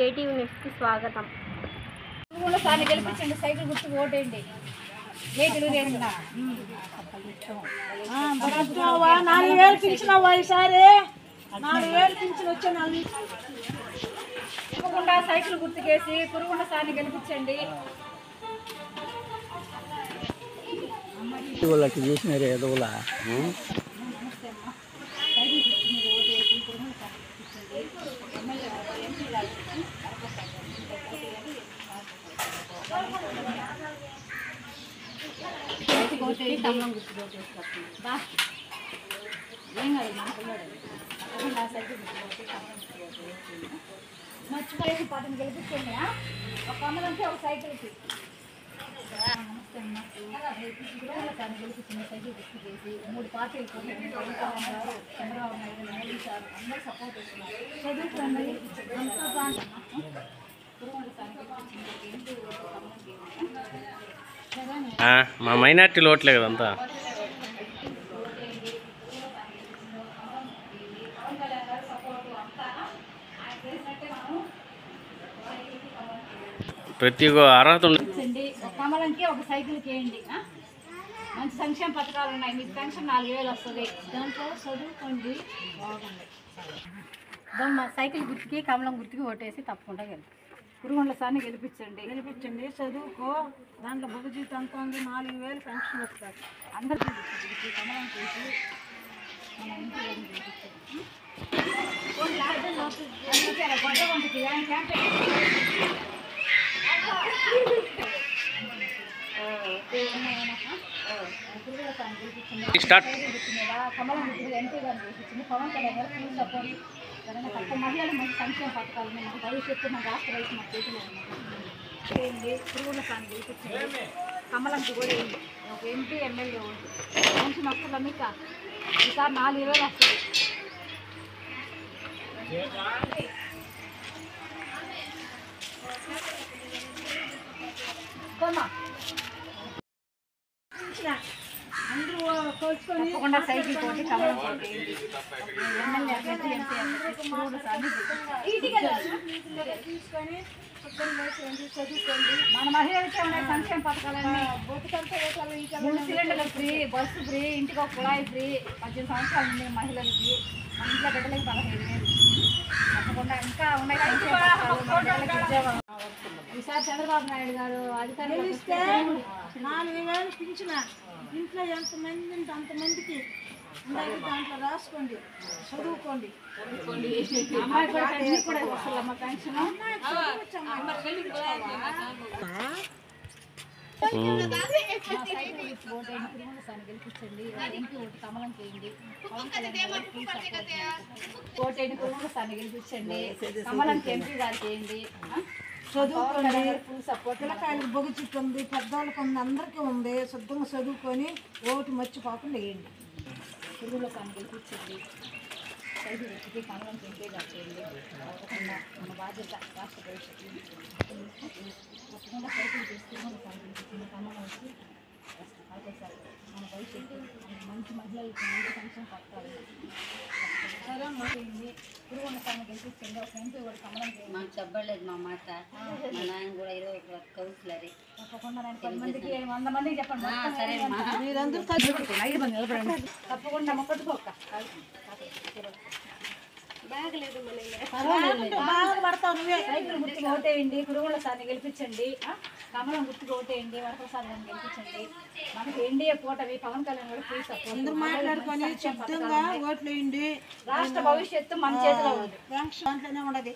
ITV న్యూస్కి స్వాగతం. గెలిపించండి, సైకిల్ గుర్తు ఓటేయండి. 4000 పింఛనవా ఈసారి? 4000 పింఛన్ వచ్చే 4 ఇవ్వకుండా సైకిల్ గుర్తుకేసి కురుగుండ సార్ని గెలిపించండి. వాళ్ళకి చేసినారు ఎదవలా మర్చిపోయి పాటను గెలిపించండి. ఒక కమలంకి ఒక సైకిల్కి గెలిపించిన సైకిల్ గుర్తు చేసి 3 పార్టీలు చంద్రబాబు నాయుడు మోడీ సార్ అందరూ సపోర్ట్ చేస్తున్నారు. చదువుకోండి. మా మైనార్టీలు ఓట్లే కదంతా. ప్రతి అర్హత ఒక కమలంకి ఒక సైకిల్కి వేయండి. మంచి సంక్షేమ పథకాలు ఉన్నాయి. మీకు పెన్షన్ 4000 వస్తుంది. దాంట్లో చదువుకోండి, బాగుంది. సైకిల్ గుర్తుకి కమలం గుర్తుకి ఓటేసి తప్పకుండా కురుగుండ్ల సార్ని గెలిపించండి. చదువుకో. దాంట్లో భవిష్యత్తు అంతా ఉంది. 4000 పెన్షన్ వస్తారు. అందరికీ కమలం చేసి మన ఇంటి గెలిపించండి. కమలం ఎంపీ గారు గెలిపించింది. పవన్ కళ్యాణ్ గారు ఫుల్ సపోర్ట్. తక్కువ మహిళలు మంచి సంక్షేమ పథకాలు ఉన్నాయి. మన భవిష్యత్తు మన రాష్ట్ర రైతు మన చేతిలో ఉన్నాయి. పురుగుల సార్ని గెలిపించండి. కమలంకి కూడా వేయండి. ఒక ఎంపీ ఎమ్మెల్యే ఉంది. మంచి మొక్కలు మీకు ఈసారి 4000 వస్తుంది. అందరూ కోల్చుకొని తప్పకుండా సైకిల్ తోటి కమలం తోటి ఎమ్మెల్యే అభ్యర్థి ఎంపీ తీసుకొని చదువుకోండి. మన మహిళలకే ఉన్నాయి సంక్షేమ పథకాలన్నీ. మూడు సిలిండర్లు ఫ్రీ, బస్సు ఫ్రీ, ఇంటికి ఒక కుళాయి ఫ్రీ. 18 సంవత్సరాలు ఉంది మహిళలకి. మన ఇంట్లో బిడ్డలకి 15,000. తప్పకుండా ఇంకా ఉన్నాయి సంక్షేమ పథకాలు. మన బిడ్డలకి ఉద్యోగం. ఈసారి చంద్రబాబు నాయుడు గారు అధికారులు ఇస్తే 4000 పింఛన. ఇంట్లో ఎంతమంది ఉంటే అంతమందికి దాంట్లో రాసుకోండి, చదువుకోండి. అమ్మాయి కూడా పెన్షన్ కూడా వస్తుంది. అమ్మ పెన్షన్ గెలిపించండి. ఎంపీ ఓటు కమలం చేయండి. ఓటేని కుటుంబ స్థాన్ని గెలిపించండి. కమలంకి ఎంపీ గారికి చేయండి. చదువుకోండి. Full support. పిల్లకాయలకు భవిష్యత్తు ఉంది, పెద్దవాళ్ళకి ఉంది, అందరికీ ఉంది. శుద్ధంగా చదువుకొని ఓటు మర్చిపోకుండా వేయండి. పురుగుల పని గెలిపించండి. సైకిల్ వ్యక్తికి కమలం ఎంపీ గారు చేయండి. తప్పకుండా మన బాధ్యత రాష్ట్ర భవిష్యత్తు. తప్పకుండా సైకిల్ తీసుకుని కమలం వచ్చి సార్ మన భవిష్యత్తు మంచి మహిళలకి మంచి సంక్షేమ పథకాలు పురుగుల పని గెలిపించండి. ఒక ఎంపీ కూడా కమలం చేయండి. మాకు చెప్పలేదు మా మాట. మా నాయన కూడా 21 కౌన్సిలరే. తప్పకుండా 10 మందికి 100 మందికి చెప్పండి. సరే మీరందరూ 5 మంది నిలబడండి. తప్పకుండా మొక్కట్టుకోక బాగా పడతావు నువ్వే. సైకిల్ గుర్తుకు ఓటేయండి. కురుగుండ్ల సార్ని గెలిపించండి. కమలం గుర్తుకు ఓటేయండి. వరప్రసాద్ గారిని గెలిపించండి. మనకి ఎన్డీఏ కూటమి పవన్ కళ్యాణ్ కూడా ఫ్రీ సపోర్ట్. అందరూ మాట్లాడుకొని శుద్ధంగా ఓట్లు వేయండి. రాష్ట్ర భవిష్యత్తు మన చేతిలో ఉంది. దాంట్లోనే ఉండదు.